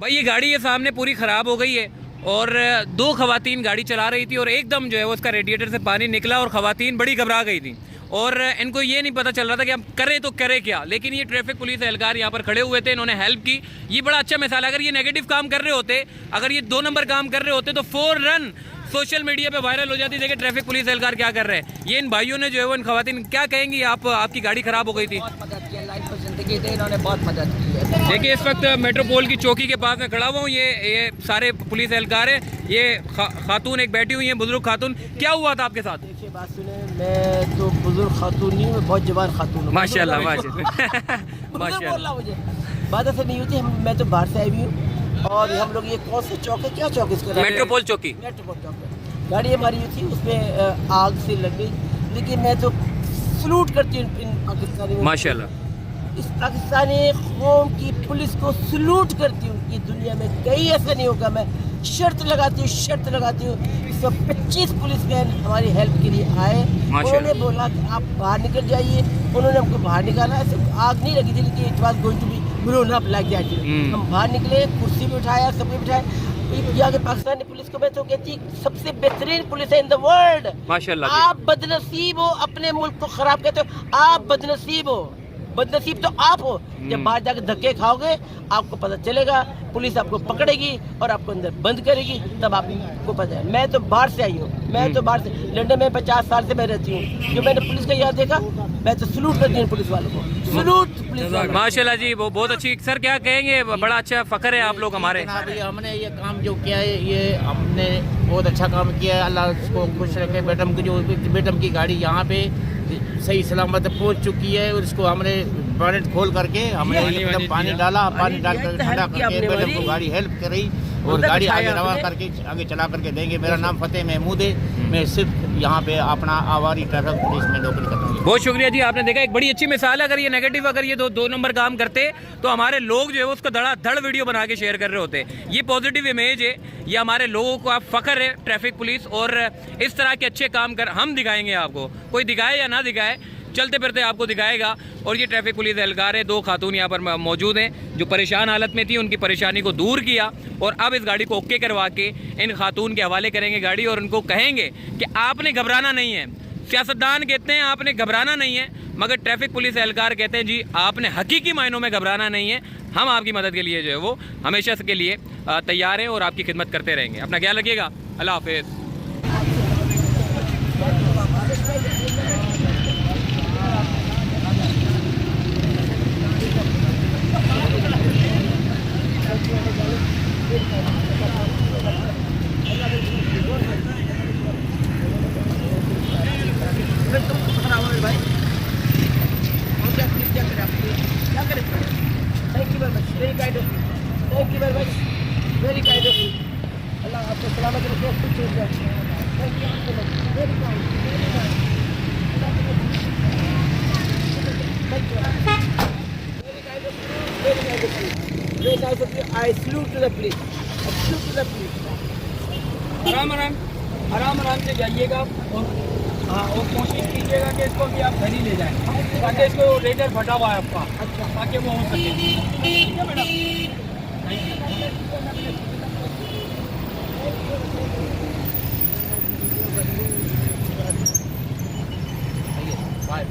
भाई ये गाड़ी ये सामने पूरी ख़राब हो गई है और दो खवातीन गाड़ी चला रही थी और एकदम जो है वो उसका रेडिएटर से पानी निकला और खवातीन बड़ी घबरा गई थी और इनको ये नहीं पता चल रहा था कि हम करें तो करें क्या। लेकिन ये ट्रैफिक पुलिस एहलकार यहाँ पर खड़े हुए थे, इन्होंने हेल्प की। ये बड़ा अच्छा मिसाल है। अगर ये नेगेटिव काम कर रहे होते, अगर ये 2 नंबर काम कर रहे होते तो फौरन सोशल मीडिया पे वायरल हो जाती। देखिए ट्रैफिक पुलिस एहलकार क्या कर रहे हैं। ये इन भाइयों ने जो है वो इन खवातीन क्या कहेंगी, आपकी गाड़ी खराब हो गई थी। बहुत मदद की, लाइफ में जिंदगी दी, इन्होंने बहुत मदद की है। देखिए इस वक्त मेट्रोपोल की चौकी के पास में खड़ा हुआ हूँ। ये सारे पुलिस एहलकार है। ये खातून एक बैठी हुई है, बुजुर्ग खातून। क्या हुआ था आपके साथ? देखिए बात सुने, मैं तो बुजुर्ग खातून नहीं हूँ, बहुत जवान खातून हूँ। माशाल्लाह माशाल्लाह। मुझे बात ऐसे नहीं होती। मैं तो बाहर से आई हुई हूँ और हम लोग ये कौन सा चौक है, क्या चौक इसका? मेट्रोपोल चौकी। मेट्रोपोल चौक है। गाड़ी हमारी थी, उसमें आग से लग गई। लेकिन मैं तो सलूट करती हूँ इन पाकिस्तानी, माशाल्लाह, इस पाकिस्तानी कौम की पुलिस को सलूट करती हूँ कि दुनिया में कहीं ऐसा नहीं होगा। मैं शर्त लगाती हूँ 125 पुलिसमैन हमारी हेल्प के लिए आए। उन्होंने बोला कि आप बाहर निकल जाइए, उन्होंने हमको बाहर निकाला। ऐसे आग नहीं लगी थी, लेकिन it was going to be blown up like that. हम बाहर निकले, कुर्सी भी उठाया, सब कुछ बिठाया। यहाँ के पाकिस्तानी पुलिस को मैं तो कहती सबसे बेहतरीन पुलिस है इन द वर्ल्ड। माशाल्लाह। आप बदनसीब हो, अपने मुल्क को खराब कहते हो। आप बदनसीब हो, बदनसीब तो आप हो। जब बाहर जाकर धक्के खाओगे आपको पता चलेगा, पुलिस आपको पकड़ेगी और आपको अंदर बंद करेगी, तब आपको पता है। मैं तो बाहर से आई हूँ, मैं तो बाहर से, लंदन में 50 साल से मैं रहती हूँ। जो मैंने पुलिस का यहाँ देखा, मैं तो सलूट करती हूँ पुलिस वालों को। सलूट पुलिस वालों। माशाल्लाह जी, वो बहुत अच्छी। सर क्या कहेंगे, बड़ा अच्छा फख्र है आप लोग हमारे। हमने ये काम जो किया है, ये हमने बहुत अच्छा काम किया है। अल्लाह उसको खुश रखे। बेटम की गाड़ी यहाँ पे सही सलामत पहुँच चुकी है और इसको हमने बॉनेट खोल करके हमने एकदम पानी डाला, पानी डाल कर ठंडा करके मैडम को गाड़ी हेल्प करी और गाड़ी आगे रवा करके आगे चला करके देंगे। मेरा नाम फतेह महमूद है। मैं सिर्फ यहाँ पे अपना आवारी ट्रैफिक पुलिस में नौकरी करता हूँ। बहुत शुक्रिया जी, आपने देखा एक बड़ी अच्छी मिसाल है। अगर ये नेगेटिव, अगर ये दो नंबर काम करते तो हमारे लोग जो है उसको धड़ाधड़ वीडियो बना के शेयर कर रहे होते। ये पॉजिटिव इमेज है, ये हमारे लोगों को आप फख्र है ट्रैफिक पुलिस। और इस तरह के अच्छे काम कर हम दिखाएंगे आपको, कोई दिखाए या ना दिखाए, चलते फिरते आपको दिखाएगा। और ये ट्रैफिक पुलिस एहलकार है, 2 खातून यहाँ पर मौजूद हैं जो परेशान हालत में थी, उनकी परेशानी को दूर किया और अब इस गाड़ी को ओके करवा के इन खातून के हवाले करेंगे गाड़ी और उनको कहेंगे कि आपने घबराना नहीं है। सियासतदान कहते हैं आपने घबराना नहीं है, मगर ट्रैफिक पुलिस एहलकार कहते हैं जी आपने हकीकी मायनों में घबराना नहीं है। हम आपकी मदद के लिए जो है वो हमेशा के लिए तैयार हैं और आपकी खिदमत करते रहेंगे। अपना ख्याल रखिएगा। अल्लाह हाफिज़। Very kind of you. Allah आपको सलामत रखे, खुश रखे। Thank you so much, very kind, very nice of you. I salute to the police, I salute to the police. आराम से जाइएगा और हाँ, और कोशिश कीजिएगा कि इसको भी आप घर ही ले जाएं, ताकि इसको रेडर फटा हुआ है आपका, अच्छा, ताकि वो हो सके। ठीक है मैडम, बाय।